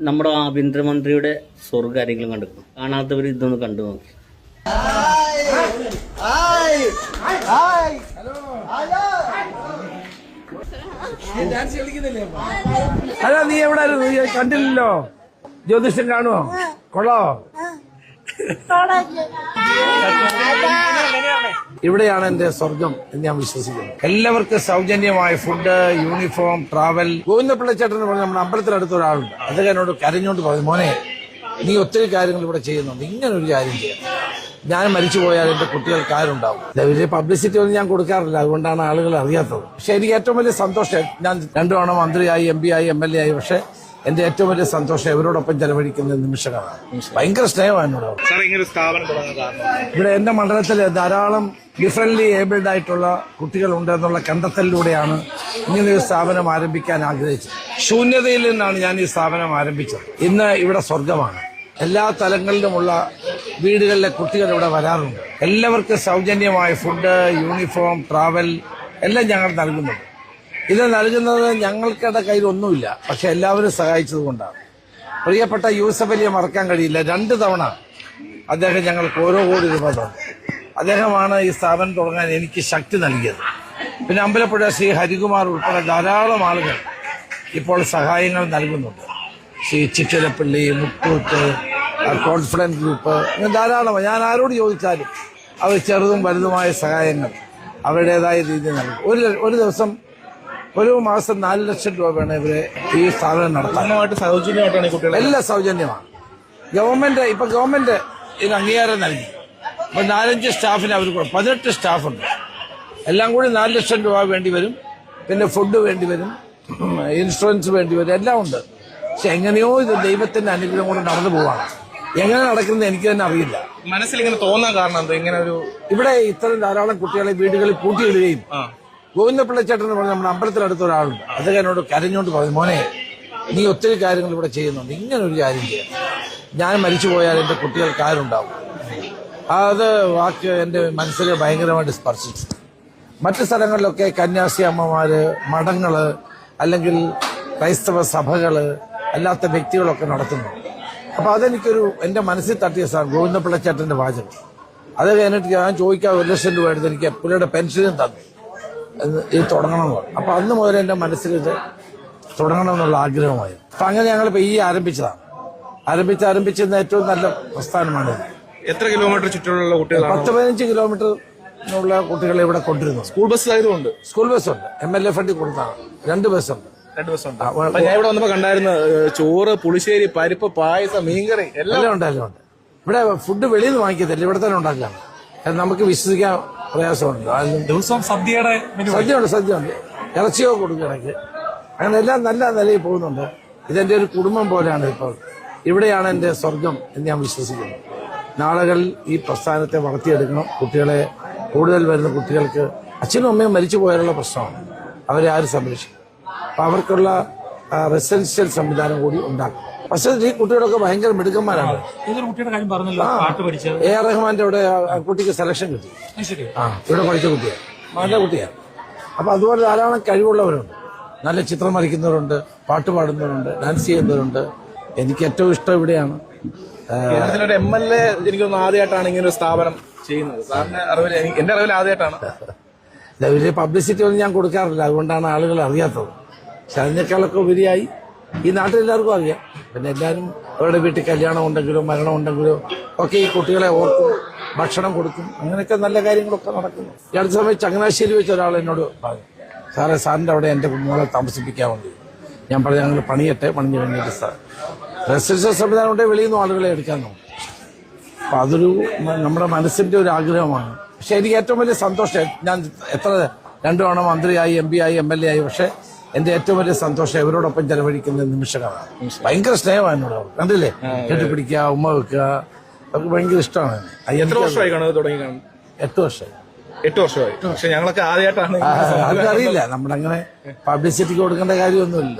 നമ്മുടെ ആഭ്യന്തരമന്ത്രിയുടെ സ്വർഗ്ഗ ആരെങ്കിലും കണ്ടു? കാണാത്തവർ ഇതൊന്ന് കണ്ടു നോക്കി. അല്ല, നീ എവിടെ കണ്ടില്ലല്ലോ? ജ്യോതിഷം കാണുമോ? കൊള്ളാവോ? ഇവിടെയാണ് എന്റെ സ്വർഗം എന്ന് ഞാൻ വിശ്വസിക്കുന്നു. എല്ലാവർക്കും സൗജന്യമായ ഫുഡ്, യൂണിഫോം, ട്രാവൽ. ഗോവിന്ദപിള്ള ചേട്ടൻ പറഞ്ഞ നമ്മുടെ അമ്പലത്തിനടുത്ത ഒരാളുണ്ട്. അദ്ദേഹം എന്നോട് കരഞ്ഞോണ്ട് പറഞ്ഞു, മോനെ നീ ഒത്തിരി കാര്യങ്ങൾ ഇവിടെ ചെയ്യുന്നുണ്ട്, ഇങ്ങനൊരു കാര്യം ചെയ്യാം. ഞാൻ മരിച്ചു പോയാൽ എന്റെ കുട്ടികൾക്ക് ആരുണ്ടാവും. വലിയ പബ്ലിസിറ്റി ഒന്നും ഞാൻ കൊടുക്കാറില്ല, അതുകൊണ്ടാണ് ആളുകൾ അറിയാത്തത്. പക്ഷെ എനിക്ക് ഏറ്റവും വലിയ സന്തോഷം, ഞാൻ 2 തവണ മന്ത്രിയായി, MP ആയി, MLA ആയി. പക്ഷെ എന്റെ ഏറ്റവും വലിയ സന്തോഷം ഇവരോടൊപ്പം ചെലവഴിക്കുന്ന നിമിഷങ്ങളാണ്. ഭയങ്കര സ്നേഹമാണ് എന്നോട്. ഇവിടെ എന്റെ മണ്ഡലത്തിൽ ധാരാളം ഡിഫറന്റ്ലി ഏബിൾഡ് ആയിട്ടുള്ള കുട്ടികളുണ്ട് എന്നുള്ള കണ്ടെത്തലിലൂടെയാണ് ഇങ്ങനൊരു സ്ഥാപനം ആരംഭിക്കാൻ ആഗ്രഹിച്ചത്. ശൂന്യതയിൽ നിന്നാണ് ഞാൻ ഈ സ്ഥാപനം ആരംഭിച്ചത്. ഇന്ന് ഇവിടെ സ്വർഗമാണ്. എല്ലാ തലങ്ങളിലുമുള്ള വീടുകളിലെ കുട്ടികൾ ഇവിടെ വരാറുണ്ട്. എല്ലാവർക്കും സൗജന്യമായ ഫുഡ്, യൂണിഫോം, ട്രാവൽ എല്ലാം ഞങ്ങൾ നൽകുന്നുണ്ട്. ഇത് നൽകുന്നത് ഞങ്ങൾക്കിടെ കയ്യിൽ ഒന്നുമില്ല, പക്ഷെ എല്ലാവരും സഹായിച്ചത് കൊണ്ടാണ്. പ്രിയപ്പെട്ട യൂസഫ് അലിയെ മറക്കാൻ കഴിയില്ല. 2 തവണ അദ്ദേഹം ഞങ്ങൾക്ക് ഓരോ കോടി രൂപ തന്നു. അദ്ദേഹമാണ് ഈ സ്ഥാപനം തുടങ്ങാൻ എനിക്ക് ശക്തി നൽകിയത്. പിന്നെ അമ്പലപ്പുഴ ശ്രീ ഹരികുമാർ ഉൾപ്പെടെ ധാരാളം ആളുകൾ ഇപ്പോൾ സഹായങ്ങൾ നൽകുന്നുണ്ട്. ശ്രീ ചിറ്റലപ്പള്ളി, മുത്തൂറ്റ്, കോൺഫിഡൻസ് ഗ്രൂപ്പ്, അങ്ങനെ ധാരാളം. ഞാൻ ആരോട് ചോദിച്ചാലും അവർ ചെറുതും വലുതുമായ സഹായങ്ങൾ അവരുടേതായ രീതിയിൽ നൽകും. ഒരു ദിവസം, ഒരു മാസം 4 ലക്ഷം രൂപ വേണം ഇവരെ ഈ സ്ഥാപനം നടത്താൻ. എല്ലാം സൗജന്യമാണ്. ഗവൺമെന്റ് ഇതിന് അംഗീകാരം നൽകി. ഇപ്പൊ 4-5 സ്റ്റാഫിന് അവർ 18 സ്റ്റാഫുണ്ട്. എല്ലാം കൂടി 4 ലക്ഷം രൂപ വേണ്ടി വരും. പിന്നെ ഫുഡ് വേണ്ടി വരും, ഇൻഷുറൻസ് വേണ്ടി വരും, എല്ലാം ഉണ്ട്. പക്ഷെ എങ്ങനെയോ ഇത് ദൈവത്തിന്റെ അനുഗ്രഹം കൊണ്ട് നടന്നു പോവാണ്. എങ്ങനെ നടക്കുന്നത് എനിക്ക് തന്നെ അറിയില്ല. മനസ്സിൽ ഇങ്ങനെ തോന്നാൻ കാരണം എന്തോ? ഇങ്ങനെ ഒരു ഇവിടെ ഇത്തരം ധാരാളം കുട്ടികളെ വീടുകളിൽ പൂട്ടിയിടുകയും, ഗോവിന്ദപിള്ള ചേട്ടൻ പറഞ്ഞ നമ്മുടെ അമ്പലത്തിനടുത്ത ഒരാളുണ്ട്. അദ്ദേഹം എന്നോട് കരഞ്ഞോണ്ട് പറഞ്ഞു, മോനെ നീ ഒത്തിരി കാര്യങ്ങൾ ഇവിടെ ചെയ്യുന്നുണ്ട്, ഇങ്ങനൊരു കാര്യം ചെയ്യാം. ഞാൻ മരിച്ചു പോയാൽ എന്റെ കുട്ടികൾക്ക് ആരുണ്ടാവും. അത് വാക്ക് എന്റെ മനസ്സിൽ ഭയങ്കരമായിട്ട് സ്പർശിച്ചു. മറ്റു സ്ഥലങ്ങളിലൊക്കെ കന്യാസ്ത്രീ അമ്മമാര്, മഠങ്ങള്, അല്ലെങ്കിൽ ക്രൈസ്തവ സഭകള്, അല്ലാത്ത വ്യക്തികളൊക്കെ നടത്തുന്നു. അപ്പൊ അതെനിക്കൊരു എന്റെ മനസ്സിൽ തട്ടിയ സാർ ഗോവിന്ദപിള്ള ചേട്ടന്റെ വാചകം. അത് കഴിഞ്ഞിട്ട് ഞാൻ ചോദിക്കാൻ 1 ലക്ഷം രൂപ എടുത്ത് എനിക്ക് പുള്ളിയുടെ പെൻഷനും തന്നു, ഇത് തുടങ്ങണമെന്ന് പറഞ്ഞു. അപ്പൊ അന്ന് മുതൽ എന്റെ മനസ്സിൽ ഇത് തുടങ്ങണമെന്നുള്ള ആഗ്രഹമായി. അപ്പൊ അങ്ങനെ ഞങ്ങളിപ്പോ ആരംഭിച്ചതാണ്. ആരംഭിച്ചിരുന്ന ഏറ്റവും നല്ല പ്രസ്ഥാനമാണ്. എത്ര കിലോമീറ്റർ ചുറ്റുമുള്ള കുട്ടികൾ? 10-15 കിലോമീറ്ററിനുള്ള കുട്ടികളെ ഇവിടെ കൊണ്ടിരുന്നു. സ്കൂൾ ബസ് ആയതുകൊണ്ട്. സ്കൂൾ ബസ്സുണ്ട്, MLA ഫണ്ടിൽ കൊടുത്താണ്. 2 ബസ്സുണ്ട്. ഞാൻ ഇവിടെ വന്നപ്പോ കണ്ടായിരുന്നു ചോറ്, പുളിശ്ശേരി, പരിപ്പ്, പായസം, മീൻകറി എല്ലാം ഉണ്ട്. ഇവിടെ ഫുഡ് വെളിയിൽ നിന്ന് വാങ്ങിക്കത്തില്ല, ഇവിടെ തന്നെ ഉണ്ടാക്കുകയാണ്. കാരണം നമുക്ക് വിശ്വസിക്കാൻ പ്രയാസമുണ്ട്. ദിവസവും സദ്യയുണ്ട്, ഇറച്ചിയോ കൊടുക്കുകയാണെങ്കിൽ. അങ്ങനെ എല്ലാം നല്ല നിലയിൽ പോകുന്നുണ്ട്. ഇതെന്റെ ഒരു കുടുംബം പോലെയാണ്. ഇപ്പോൾ ഇവിടെയാണ് എന്റെ സ്വർഗം എന്ന് ഞാൻ വിശ്വസിക്കുന്നു. നാളുകളിൽ ഈ പ്രസ്ഥാനത്തെ വളർത്തിയെടുക്കണം. കുട്ടികളെ, കൂടുതൽ വരുന്ന കുട്ടികൾക്ക് അച്ഛനും അമ്മയും മരിച്ചു പോയാലുള്ള പ്രശ്നമാണ്. അവരെ ആര് സംരക്ഷിക്കും? അപ്പൊ അവർക്കുള്ള റെസിഡൻഷ്യൽ സംവിധാനം കൂടി ഉണ്ടാക്കും. പക്ഷേ ഈ കുട്ടികളൊക്കെ ഭയങ്കര മിടുക്കന്മാരാണ്. AR റഹ്മാന്റെ അവിടെ കുട്ടിക്ക് സെലക്ഷൻ കിട്ടി. ഇവിടെ പഠിച്ച കുട്ടിയാണ്, നല്ല കുട്ടിയാണ്. അപ്പൊ അതുപോലെ ധാരാളം കഴിവുള്ളവരുണ്ട്. നല്ല ചിത്രം വരയ്ക്കുന്നവരുണ്ട്, പാട്ട് പാടുന്നവരുണ്ട്, ഡാൻസ് ചെയ്യുന്നവരുണ്ട്. എനിക്ക് ഏറ്റവും ഇഷ്ടം ഇവിടെയാണ്. MLA എനിക്കൊന്ന് ആദ്യമായിട്ടാണ് ഇങ്ങനെ ഒരു സ്ഥാപനം ചെയ്യുന്നത്. എന്റെ അറിവിൽ ആദ്യമായിട്ടാണ്. വലിയ പബ്ലിസിറ്റി ഒന്നും ഞാൻ കൊടുക്കാറില്ല, അതുകൊണ്ടാണ് ആളുകൾ അറിയാത്തത്. പക്ഷെ അതിനേക്കാളൊക്കെ ഉപരിയായി ഈ നാട്ടിലെല്ലാവർക്കും അറിയാം. പിന്നെ എല്ലാവരും അവരുടെ വീട്ടിൽ കല്യാണം ഉണ്ടെങ്കിലോ മരണം ഉണ്ടെങ്കിലോ ഒക്കെ ഈ കുട്ടികളെ ഓർക്കും, ഭക്ഷണം കൊടുക്കും. അങ്ങനെയൊക്കെ നല്ല കാര്യങ്ങളൊക്കെ നടക്കുന്നു. ഈ അടുത്ത സമയം ചങ്ങനാശ്ശേരി വെച്ച ഒരാൾ എന്നോട് പറഞ്ഞു, സാറിന്റെ അവിടെ എന്റെ കുഞ്ഞുങ്ങളെ താമസിപ്പിക്കാൻ വേണ്ടി. ഞാൻ പറഞ്ഞു, ഞങ്ങൾ പണിഞ്ഞു കഴിഞ്ഞിട്ട് റെസിഡൻഷ്യൽ സംവിധാനം ഉണ്ടെങ്കിൽ വെളിയിൽ നിന്നും ആളുകളെ എടുക്കാൻ നോക്കും. അപ്പൊ അതൊരു നമ്മുടെ മനസ്സിന്റെ ഒരു ആഗ്രഹമാണ്. പക്ഷെ എനിക്ക് ഏറ്റവും വലിയ സന്തോഷം, ഞാൻ 2 തവണ മന്ത്രിയായി, MP ആയി, MLA ആയി. പക്ഷെ എന്റെ ഏറ്റവും വലിയ സന്തോഷം ഇവരോടൊപ്പം ചെലവഴിക്കുന്ന നിമിഷങ്ങളാണ്. ഭയങ്കര സ്നേഹമാണ് എന്നോട്. അവർ കണ്ടില്ലേ, കെട്ടിപ്പിടിക്കുക, ഉമ്മ വെക്കുക, അവർക്ക് ഭയങ്കര ഇഷ്ടമാണ്. 8 വർഷമായി. 8 വർഷമായി. 8 വർഷമായി. പക്ഷെ ഞങ്ങളൊക്കെ ആദ്യമായിട്ടാണ്. അതറിയില്ല, നമ്മളങ്ങനെ പബ്ലിസിറ്റിക്ക് കൊടുക്കേണ്ട കാര്യമൊന്നുമില്ല.